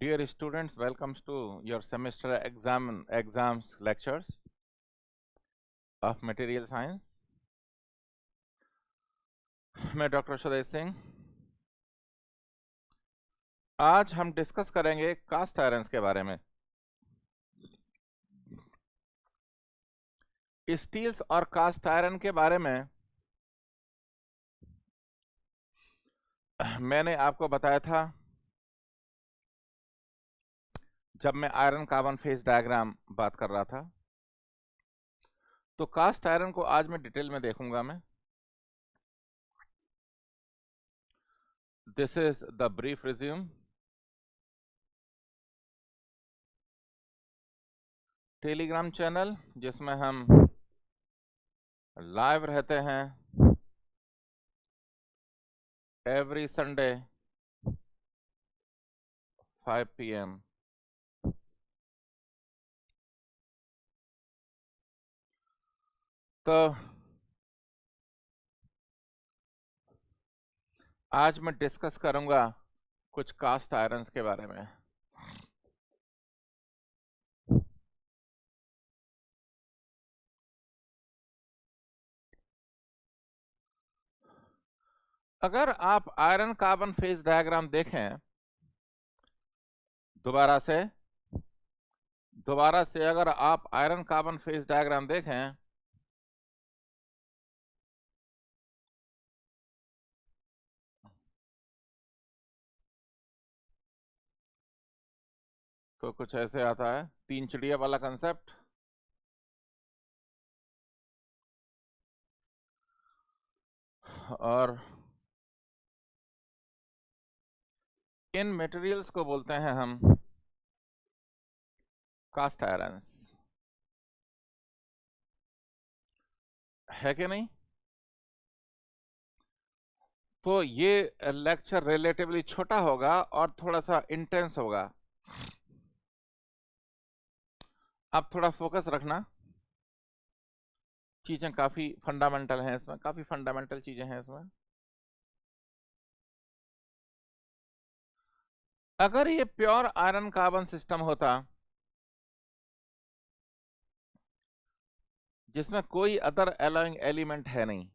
Dear students, welcome to your semester exams lectures of material science. मैं doctor Sudesh Singh. आज हम discuss करेंगे cast irons के बारे में। स्टील्स और कास्ट आयरन के बारे में मैंने आपको बताया था जब मैं आयरन कार्बन फेज डायग्राम बात कर रहा था। तो कास्ट आयरन को आज मैं डिटेल में देखूंगा मैं। This is the brief resume. Telegram channel जिसमें हम लाइव रहते हैं एवरी संडे 5 PM। तो आज मैं डिस्कस करूंगा कुछ कास्ट आयरन्स के बारे में। अगर आप आयरन कार्बन फेज डायग्राम देखें दोबारा से अगर आप आयरन कार्बन फेज डायग्राम देखें तो कुछ ऐसे आता है, 3 चिड़िया वाला कंसेप्ट। और इन मटेरियल्स को बोलते हैं हम कास्ट आयरन्स, है कि नहीं? तो ये लेक्चर रिलेटिवली छोटा होगा और थोड़ा सा इंटेंस होगा। आप थोड़ा फोकस रखना, चीजें काफी फंडामेंटल हैं इसमें, काफी फंडामेंटल चीजें हैं इसमें। अगर ये प्योर आयरन कार्बन सिस्टम होता जिसमें कोई अदर एलोइंग एलिमेंट है नहीं,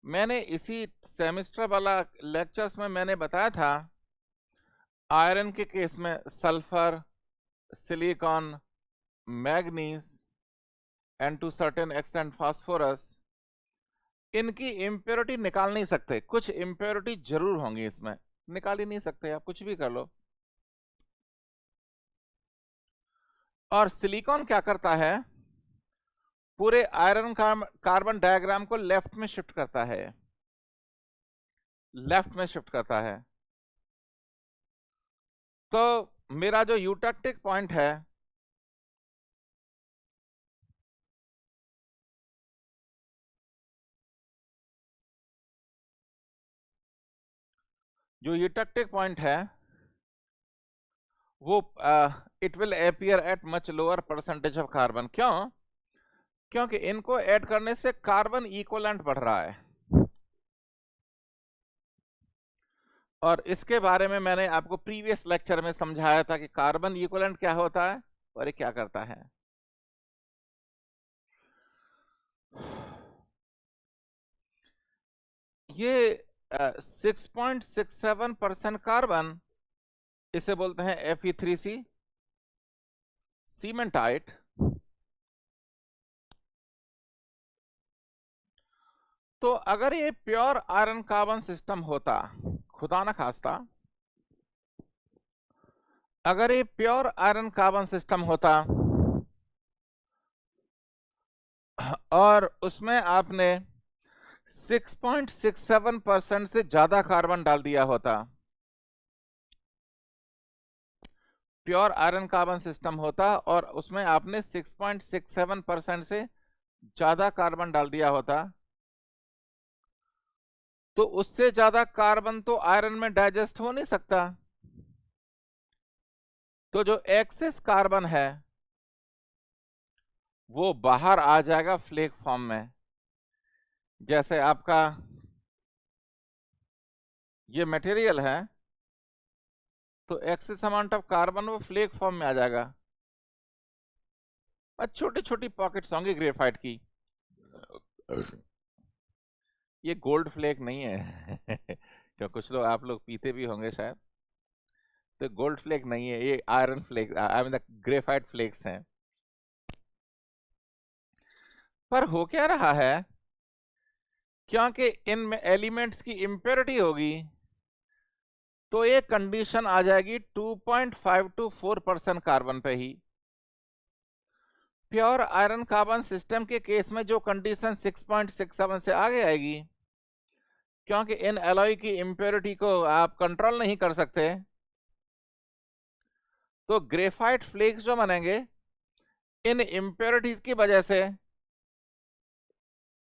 मैंने इसी सेमेस्टर वाला लेक्चर्स में मैंने बताया था आयरन के केस में sulphur, silicon, manganese and to certain extent phosphorus, इनकी इम्प्योरिटी निकाल नहीं सकते। कुछ इम्प्योरिटी जरूर होंगी इसमें, निकाल ही नहीं सकते, आप कुछ भी कर लो। और सिलिकॉन क्या करता है, पूरे आयरन कार्बन डायग्राम को लेफ्ट में शिफ्ट करता है, लेफ्ट में शिफ्ट करता है। तो मेरा जो यूटेक्टिक पॉइंट है वो it will appear eight much lower percentage of carbon. क्यों? क्योंकि इनको ऐड करने से कार्बन इक्विवेलेंट बढ़ रहा है। और इसके बारे में मैंने आपको प्रीवियस लेक्चर में समझाया था कि कार्बन इक्विवेलेंट क्या होता है और ये क्या करता है। ये 6.67% कार्बन, इसे बोलते हैं Fe3C सीमेंटाइट। तो अगर ये प्योर आयरन कार्बन सिस्टम होता, खुदा ना खास्ता, अगर ये प्योर आयरन कार्बन सिस्टम होता और उसमें आपने 6.67% से ज्यादा कार्बन डाल दिया होता, प्योर आयरन कार्बन सिस्टम होता और उसमें आपने 6.67% से ज्यादा कार्बन डाल दिया होता, तो उससे ज्यादा कार्बन तो आयरन में डाइजेस्ट हो नहीं सकता। तो जो एक्सेस कार्बन है वो बाहर आ जाएगा फ्लेक फॉर्म में। जैसे आपका ये मटेरियल है, तो एक्सेस अमाउंट ऑफ कार्बन वो फ्लेक फॉर्म में आ जाएगा। और छोटी छोटी पॉकेट्स होंगी ग्रेफाइट की। ये गोल्ड फ्लेक नहीं है। क्या कुछ लोग आप लोग पीते भी होंगे शायद। तो गोल्ड फ्लेक नहीं है, ये iron flake, I mean graphite flakes हैं। पर हो क्या रहा है, क्योंकि इन एलिमेंट्स की इम्प्योरिटी होगी तो ये कंडीशन आ जाएगी 2.5 to 4% कार्बन पे ही। प्योर आयरन कार्बन सिस्टम के केस में जो कंडीशन 6.67 से आगे आएगी, क्योंकि इन एलॉय की इम्प्योरिटी को आप कंट्रोल नहीं कर सकते, तो ग्रेफाइट फ्लेक्स जो बनेंगे इन इम्प्योरिटीज की वजह से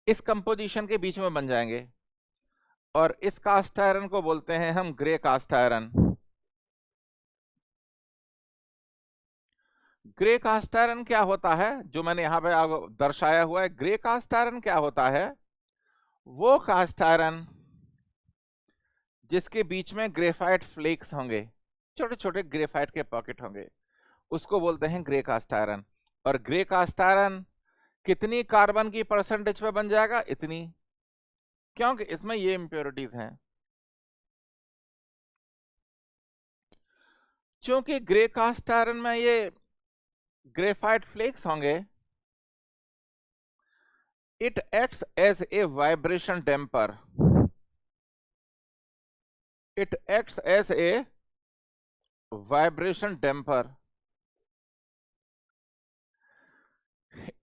इस कंपोजिशन के बीच में बन जाएंगे। और इस कास्ट आयरन को बोलते हैं हम grey cast iron. Grey cast iron क्या होता है, जो मैंने यहां पे दर्शाया हुआ है, ग्रे कास्ट आयरन क्या होता है, वो कास्ट आयरन जिसके बीच में ग्रेफाइट फ्लेक्स होंगे, छोटे छोटे ग्रेफाइट के पॉकेट होंगे, उसको बोलते हैं ग्रे कास्ट आयरन। और ग्रे कास्ट आयरन कितनी कार्बन की परसेंटेज पे बन जाएगा, इतनी, क्योंकि इसमें ये इंप्योरिटीज हैं। क्योंकि ग्रे कास्ट आयरन में ये ग्रेफाइट फ्लेक्स होंगे, it acts as a vibration damper. It acts as a vibration damper.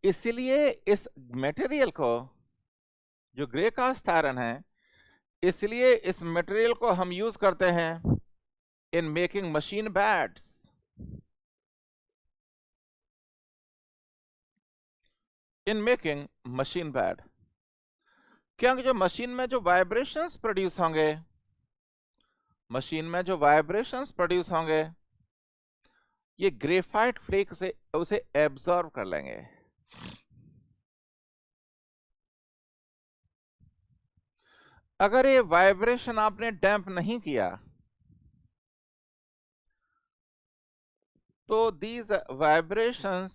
इसलिए इस मटेरियल को, जो ग्रे कास्ट आयरन है, इसलिए इस मटेरियल को हम यूज करते हैं in making machine bats. In making machine bat, क्योंकि जो मशीन में जो वाइब्रेशंस प्रोड्यूस होंगे, मशीन में जो वाइब्रेशंस प्रोड्यूस होंगे, ये ग्रेफाइट फ्लेक से उसे एब्जॉर्ब कर लेंगे। अगर ये वाइब्रेशन आपने डैम्प नहीं किया, तो these vibrations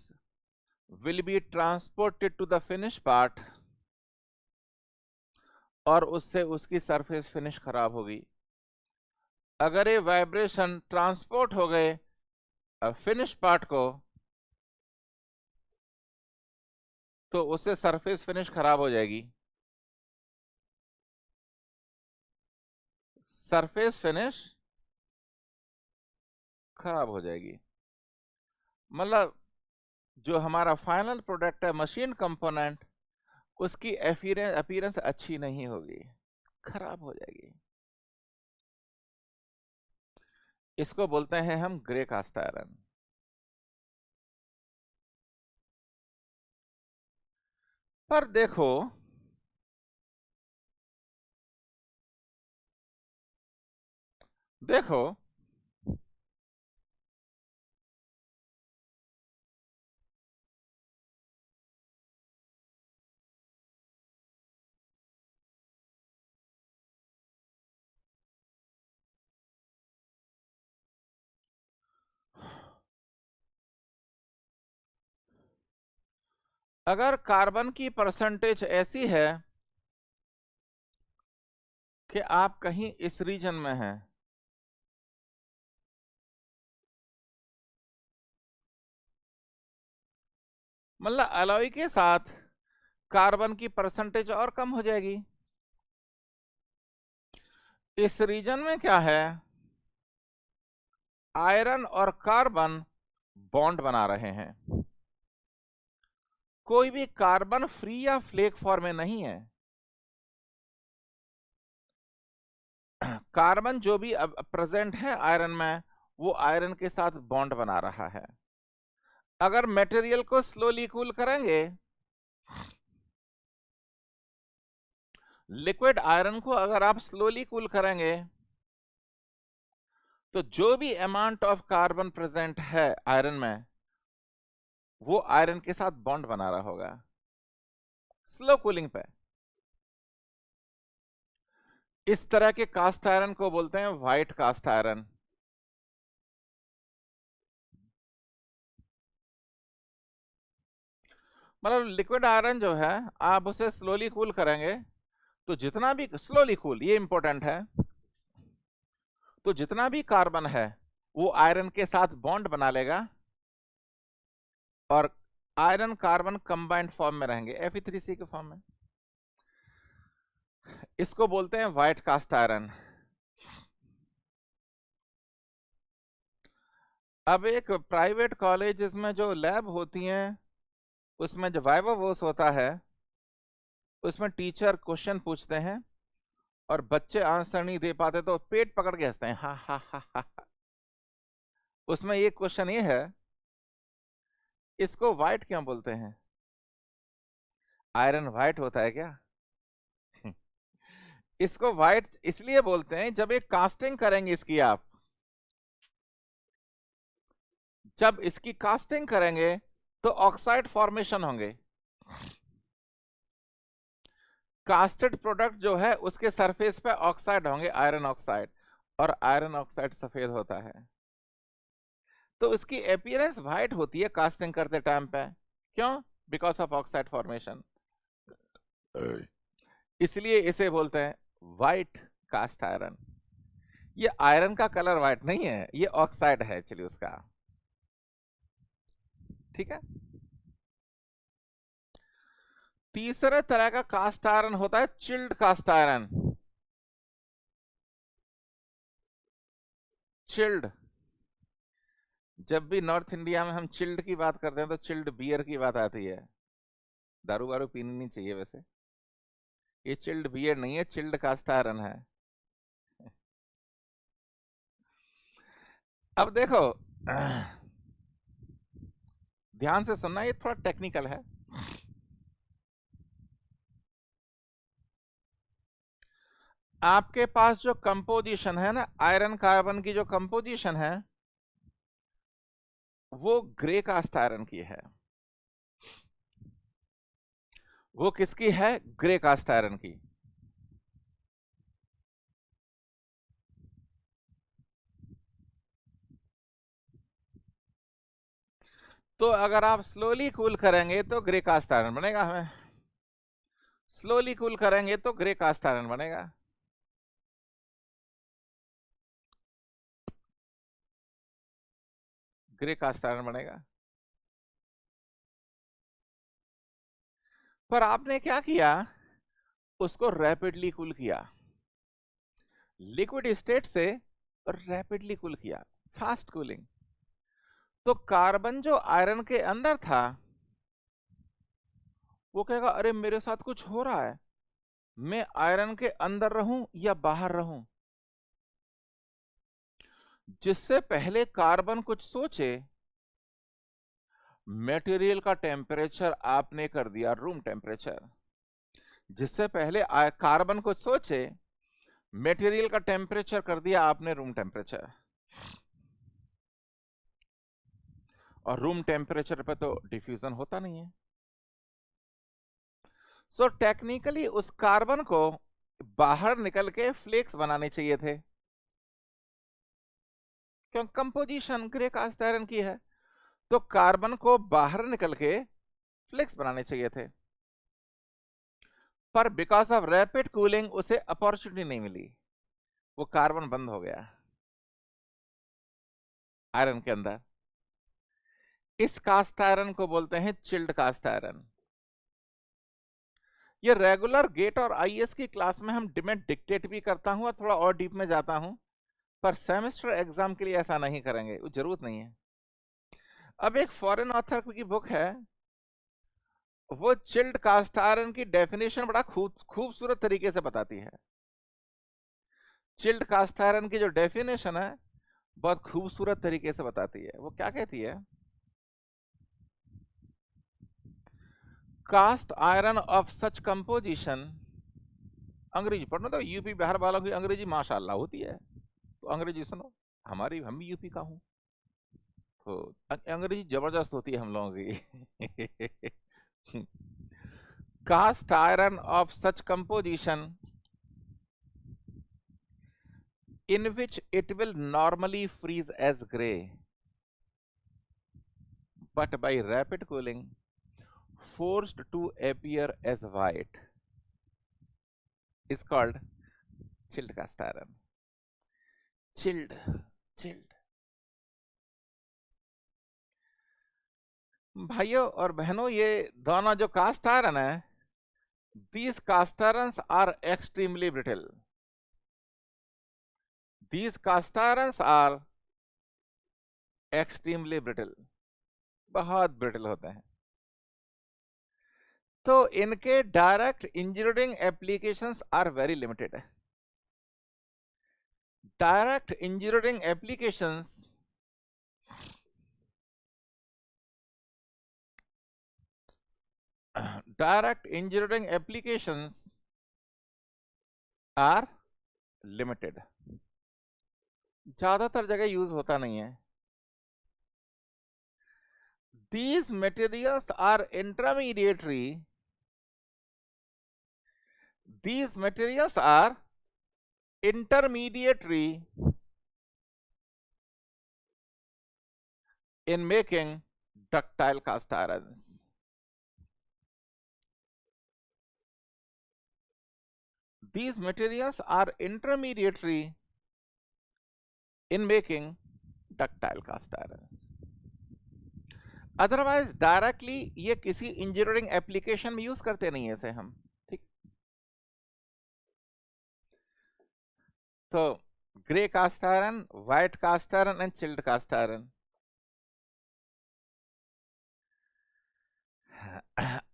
will be transported to the finish part, और उससे उसकी सरफेस फिनिश खराब होगी। अगर ये वाइब्रेशन ट्रांसपोर्ट हो गए फिनिश पार्ट को, तो उससे सरफेस फिनिश खराब हो जाएगी। सरफेस फिनिश खराब हो जाएगी, मतलब जो हमारा फाइनल प्रोडक्ट है मशीन कंपोनेंट, उसकी अपीयरेंस अच्छी नहीं होगी, खराब हो जाएगी। इसको बोलते हैं हम ग्रे कास्ट आयरन। पर देखो, देखो अगर कार्बन की परसेंटेज ऐसी है कि आप कहीं इस रीजन में हैं, मतलब अलॉय के साथ कार्बन की परसेंटेज और कम हो जाएगी। इस रीजन में क्या है, आयरन और कार्बन बॉन्ड बना रहे हैं, कोई भी कार्बन फ्री या फ्लेक फॉर्म में नहीं है। कार्बन जो भी अब प्रेजेंट है आयरन में, वो आयरन के साथ बॉन्ड बना रहा है। अगर मटेरियल को स्लोली कूल करेंगे, लिक्विड आयरन को अगर आप स्लोली कूल करेंगे, तो जो भी अमाउंट ऑफ कार्बन प्रेजेंट है आयरन में, वो आयरन के साथ बॉन्ड बना रहा होगा स्लो कूलिंग पे। इस तरह के कास्ट आयरन को बोलते हैं व्हाइट कास्ट आयरन। मतलब लिक्विड आयरन जो है आप उसे स्लोली कूल करेंगे तो जितना भी स्लोली कूल, ये इंपॉर्टेंट है, तो जितना भी कार्बन है वो आयरन के साथ बॉन्ड बना लेगा और आयरन कार्बन कंबाइंड फॉर्म में रहेंगे Fe3C के फॉर्म में। इसको बोलते हैं व्हाइट कास्ट आयरन। अब एक प्राइवेट कॉलेज में जो लैब होती हैं उसमें जो वाइवा वोस होता है उसमें टीचर क्वेश्चन पूछते हैं और बच्चे आंसर नहीं दे पाते तो पेट पकड़ के हंसते हैं, हा हा हा हा। उसमें ये क्वेश्चन ये है, इसको व्हाइट क्यों बोलते हैं? आयरन व्हाइट होता है क्या? इसको व्हाइट इसलिए बोलते हैं जब एक कास्टिंग करेंगे इसकी आप, जब इसकी कास्टिंग करेंगे तो ऑक्साइड फॉर्मेशन होंगे। कास्टेड प्रोडक्ट जो है उसके सरफेस पे ऑक्साइड होंगे, आयरन ऑक्साइड, और आयरन ऑक्साइड सफेद होता है तो इसकी अपीयरेंस व्हाइट होती है कास्टिंग करते टाइम पे। क्यों? बिकॉज ऑफ ऑक्साइड फॉर्मेशन, इसलिए इसे बोलते हैं व्हाइट कास्ट आयरन। ये आयरन का कलर व्हाइट नहीं है, ये ऑक्साइड है एक्चुअली उसका। ठीक है। तीसरे तरह का कास्ट आयरन होता है चिल्ड कास्ट आयरन। चिल्ड, जब भी नॉर्थ इंडिया में हम चिल्ड की बात करते हैं तो चिल्ड बियर की बात आती है। दारू वारू पीनी नहीं चाहिए वैसे। ये चिल्ड बियर नहीं है, चिल्ड कास्ट आयरन है। अब देखो ध्यान से सुनना, ये थोड़ा टेक्निकल है। आपके पास जो कंपोजिशन है ना आयरन कार्बन की, जो कंपोजिशन है वो ग्रे कास्ट आयरन की है। वो किसकी है? ग्रे कास्ट आयरन की। तो अगर आप स्लोली कूल करेंगे तो ग्रे कास्ट आयरन बनेगा, हमें स्लोली कूल करेंगे तो ग्रे कास्ट आयरन बनेगा। ग्रे कास्ट आयरन बनेगा। पर आपने क्या किया, उसको रैपिडली कूल किया, लिक्विड स्टेट से रैपिडली कूल किया, फास्ट कूलिंग। तो कार्बन जो आयरन के अंदर था वो कहेगा अरे मेरे साथ कुछ हो रहा है, मैं आयरन के अंदर रहूं या बाहर रहूं। जिससे पहले कार्बन कुछ सोचे, मटेरियल का टेम्परेचर आपने कर दिया रूम टेम्परेचर। जिससे पहले कार्बन कुछ सोचे, मटेरियल का टेम्परेचर कर दिया आपने रूम टेम्परेचर। और रूम टेम्परेचर पे तो डिफ्यूजन होता नहीं है। सो टेक्निकली उस कार्बन को बाहर निकल के फ्लेक्स बनाने चाहिए थे, क्यों? कंपोजिशन ग्रे कास्ट आयरन की है तो कार्बन को बाहर निकल के फ्लेक्स बनाने चाहिए थे। पर बिकॉज ऑफ रैपिड कूलिंग उसे अपॉर्चुनिटी नहीं मिली, वो कार्बन बंद हो गया आयरन के अंदर। इस कास्ट आयरन को बोलते हैं चिल्ड कास्ट आयरन। ये रेगुलर गेट और आईएएस की क्लास में हम डिमेट डिक्टेट भी करता हूं और थोड़ा और डीप में जाता हूं, पर सेमेस्टर एग्जाम के लिए ऐसा नहीं करेंगे, वो जरूरत नहीं है। अब एक फॉरेन ऑथर की बुक है, वो चिल्ड कास्ट आयरन की डेफिनेशन बड़ा खूबसूरत तरीके से बताती है। चिल्ड कास्ट आयरन की जो डेफिनेशन है बहुत खूबसूरत तरीके से बताती है। वो क्या कहती है? Cast iron of such composition, अंग्रेजी पढ़ना तो यूपी बिहार वालों की अंग्रेजी माशाल्लाह होती है, तो अंग्रेजी सुनो, हमारी हम भी यूपी का हूं तो अंग्रेजी जबरदस्त होती है हम लोगों की। Cast iron of such composition in which it will normally freeze as gray, but by rapid cooling forced to appear as white is called chilled cast iron. Chilled. भाइयों और बहनों, ये दोनों जो कास्ट आयरन है, these cast irons are extremely brittle. These cast irons are extremely brittle. बहुत brittle होते हैं। तो इनके direct engineering applications are very limited. Direct engineering applications are limited, ज्यादातर जगह यूज होता नहीं है। These materials are intermediary. These materials are intermediary in making ductile cast irons. These materials are intermediary in making ductile cast irons. Otherwise directly ये किसी engineering application में use करते नहीं है इसे हम, ठीक। तो grey cast iron, white cast iron and chilled cast iron.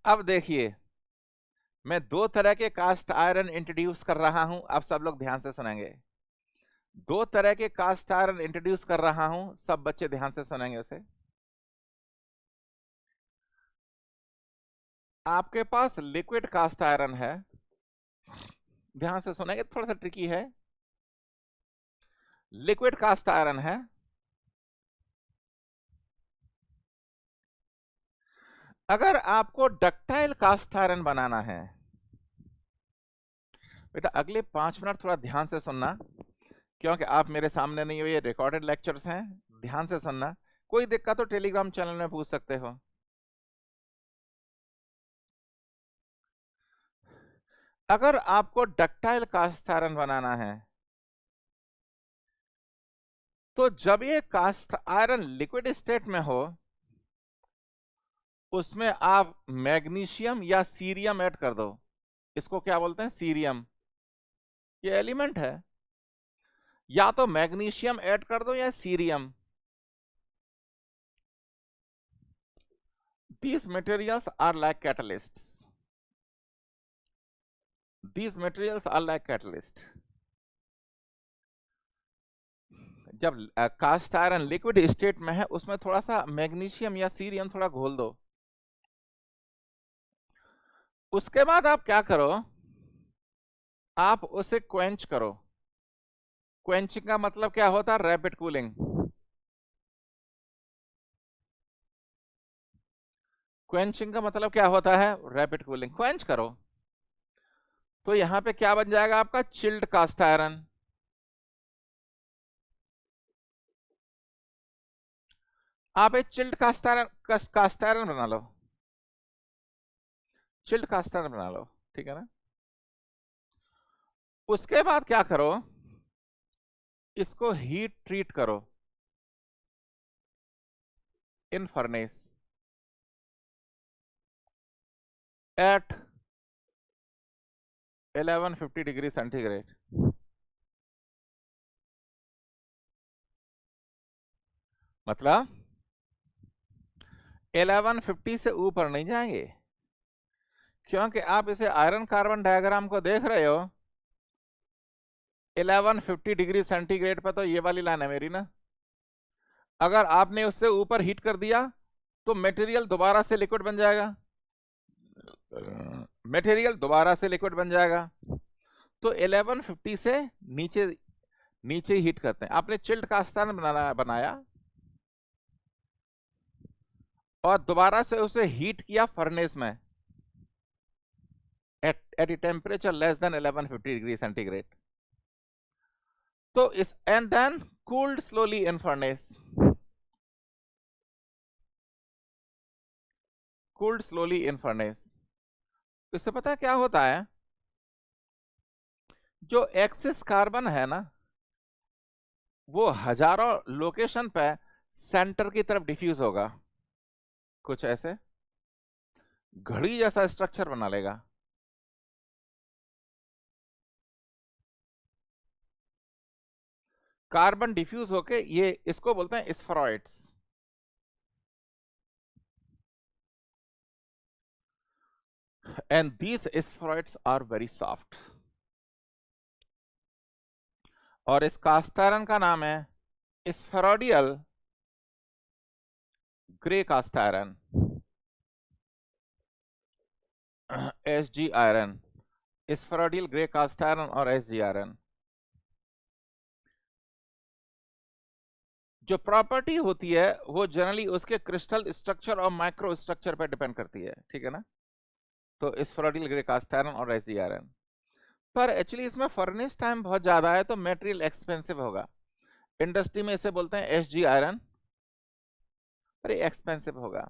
अब देखिए, मैं दो तरह के कास्ट आयरन इंट्रोड्यूस कर रहा हूं, आप सब लोग ध्यान से सुनेंगे। दो तरह के कास्ट आयरन इंट्रोड्यूस कर रहा हूं, सब बच्चे ध्यान से सुनेंगे उसे। आपके पास लिक्विड कास्ट आयरन है, ध्यान से सुनेंगे, थोड़ा सा ट्रिकी है। लिक्विड कास्ट आयरन है, अगर आपको डक्टाइल कास्ट आयरन बनाना है, बेटा अगले 5 मिनट थोड़ा ध्यान से सुनना, क्योंकि आप मेरे सामने नहीं हो, ये रिकॉर्डेड लेक्चर्स हैं, ध्यान से सुनना। कोई दिक्कत तो टेलीग्राम चैनल में पूछ सकते हो। अगर आपको डक्टाइल कास्ट आयरन बनाना है, तो जब ये कास्ट आयरन लिक्विड स्टेट में हो, उसमें आप मैग्नीशियम या सीरियम ऐड कर दो। इसको क्या बोलते हैं? सीरियम। ये एलिमेंट है, या तो मैग्नीशियम ऐड कर दो या cerium. These materials are like catalysts. These materials are like catalyst. जब कास्ट आयरन लिक्विड स्टेट में है, उसमें थोड़ा सा मैग्नीशियम या सीरियम थोड़ा घोल दो। उसके बाद आप क्या करो, आप उसे क्वेंच करो। क्वेंचिंग का मतलब क्या होता है? Rapid cooling. क्वेंचिंग का मतलब क्या होता है? Rapid cooling. क्वेंच करो तो यहां पे क्या बन जाएगा आपका? Chilled cast iron. आप एक चिल्ड कास्ट आयरन बना लो, चिल्ड कास्ट आयरन बना लो, ठीक है ना। उसके बाद क्या करो, इसको हीट ट्रीट करो इन फर्नेस एट 1150 डिग्री सेंटीग्रेड। मतलब 1150 से ऊपर नहीं जाएंगे, क्योंकि आप इसे आयरन कार्बन डायग्राम को देख रहे हो। 1150 डिग्री सेंटीग्रेड पर तो ये वाली लाइन है मेरी ना। अगर आपने उससे ऊपर हीट कर दिया तो मटेरियल दोबारा से लिक्विड बन जाएगा, मटेरियल दोबारा से लिक्विड बन जाएगा। तो 1150 से नीचे नीचे ही हीट करते हैं। आपने चिल्ड कास्ट आयरन बनाया और दोबारा से उसे हीट किया फर्नेस में at a temperature less than 1150 degree centigrade. तो इस and then cooled slowly in furnace. Cooled slowly in furnace. इससे पता है क्या होता है, जो एक्सिस कार्बन है ना वो हजारों लोकेशन पे सेंटर की तरफ डिफ्यूज होगा, कुछ ऐसे घड़ी जैसा स्ट्रक्चर बना लेगा। कार्बन डिफ्यूज होके ये इसको बोलते हैं spheroids. And these spheroids are very soft. और इस कास्ट आयरन का नाम है spheroidal grey cast iron, SG iron, spheroidal grey cast iron और एसजी आयरन। जो प्रॉपर्टी होती है वो जनरली उसके क्रिस्टल स्ट्रक्चर और माइक्रो स्ट्रक्चर पर डिपेंड करती है, ठीक है ना। तो स्फेरोडियल ग्रे कास्ट आयरन और एसजी आयरन, पर एक्चुअली इसमें फर्नेस टाइम बहुत ज्यादा है तो मटेरियल एक्सपेंसिव होगा। इंडस्ट्री में इसे बोलते हैं एसजी आयरन, पर एक्सपेंसिव होगा।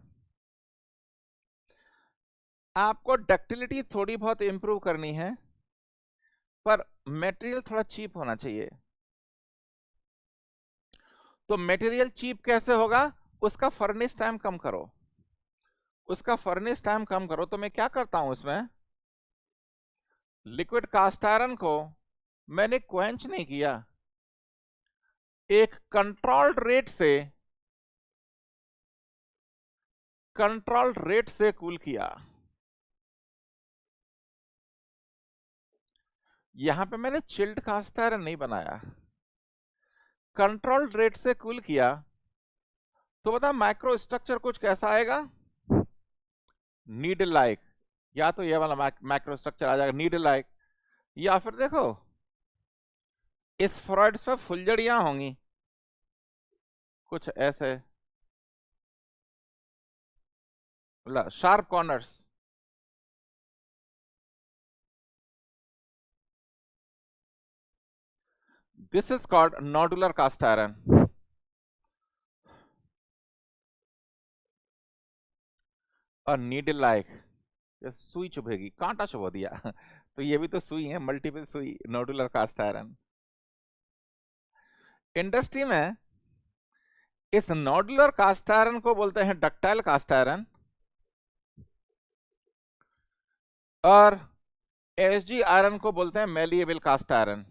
आपको डक्टिलिटी थोड़ी बहुत इंप्रूव करनी है, पर मटेरियल थोड़ा चीप होना चाहिए। तो मटेरियल चीप कैसे होगा, उसका फर्नेस टाइम कम करो। उसका फर्नेस टाइम कम करो तो मैं क्या करता हूं, इसमें लिक्विड कास्ट आयरन को मैंने क्वेंच नहीं किया, एक कंट्रोल्ड रेट से कूल किया। यहां पे मैंने चिल्ड कास्ट आयरन नहीं बनाया, कंट्रोल्ड रेट से कूल किया। तो बता माइक्रो स्ट्रक्चर कुछ कैसा आएगा, नीडल लाइक, या तो ये वाला माइक्रो स्ट्रक्चर आ जाएगा नीडल लाइक, या फिर देखो इस फ्रॉइड्स पे फुलझड़ियां होंगी कुछ ऐसे, sharp corners. This is called nodular cast iron. और नीडल लाइक, सुई चुभेगी, कांटा चुभा दिया तो ये भी तो सुई है, मल्टीपल सुई, नोडुलर कास्ट आयरन। इंडस्ट्री में इस नोडुलर कास्ट आयरन को बोलते हैं डक्टाइल कास्ट आयरन, और एसजी आयरन को बोलते हैं मेलिएबल कास्ट आयरन।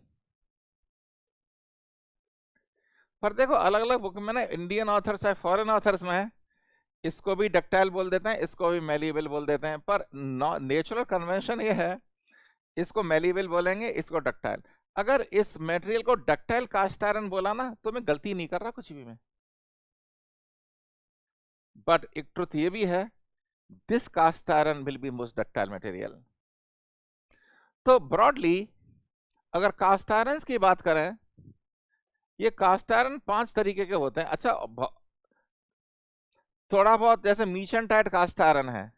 पर देखो अलग अलग बुक में ना, इंडियन ऑथर्स है फॉरेन ऑथर्स में है, इसको भी डक्टाइल बोल देते हैं, इसको भी मेलिएबल बोल देते हैं, पर नेचुरल कन्वेंशन ये है इसको मेलिएबल बोलेंगे, इसको डक्टाइल। अगर इस मटेरियल को डक्टाइल कास्ट आयरन बोला ना तो मैं गलती नहीं कर रहा कुछ भी मैं, बट एक ट्रुथ ये भी है, this cast iron will be most ductile material. तो ब्रॉडली अगर कास्ट आयरन की बात करें, ये कास्ट आयरन 5 तरीके के होते हैं। अच्छा थोड़ा बहुत जैसे मीचन टाइट कास्ट आयरन है,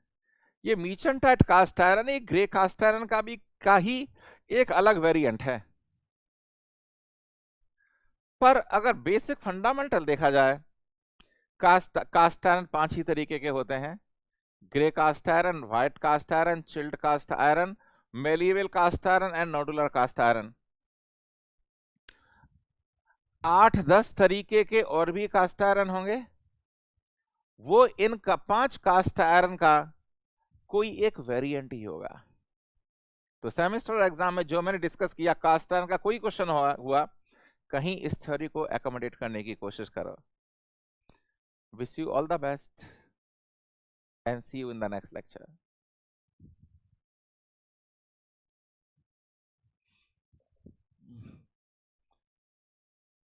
ये मीचन टाइट कास्ट आयरन एक ग्रे कास्ट आयरन का ही एक अलग वेरिएंट है। पर अगर बेसिक फंडामेंटल देखा जाए, कास्ट आयरन 5 ही तरीके के होते हैं, grey cast iron, white cast iron, chilled cast iron, malleable cast iron and nodular cast iron. 8-10 तरीके के और भी कास्ट आयरन होंगे, वो इन 5 कास्ट आयरन का कोई एक वेरिएंट ही होगा। तो सेमेस्टर एग्जाम में जो मैंने डिस्कस किया, कास्ट आयरन का कोई क्वेश्चन हुआ कहीं इस थ्योरी को एकोमोडेट करने की कोशिश करो। Wish you all the best and see you in the next lecture.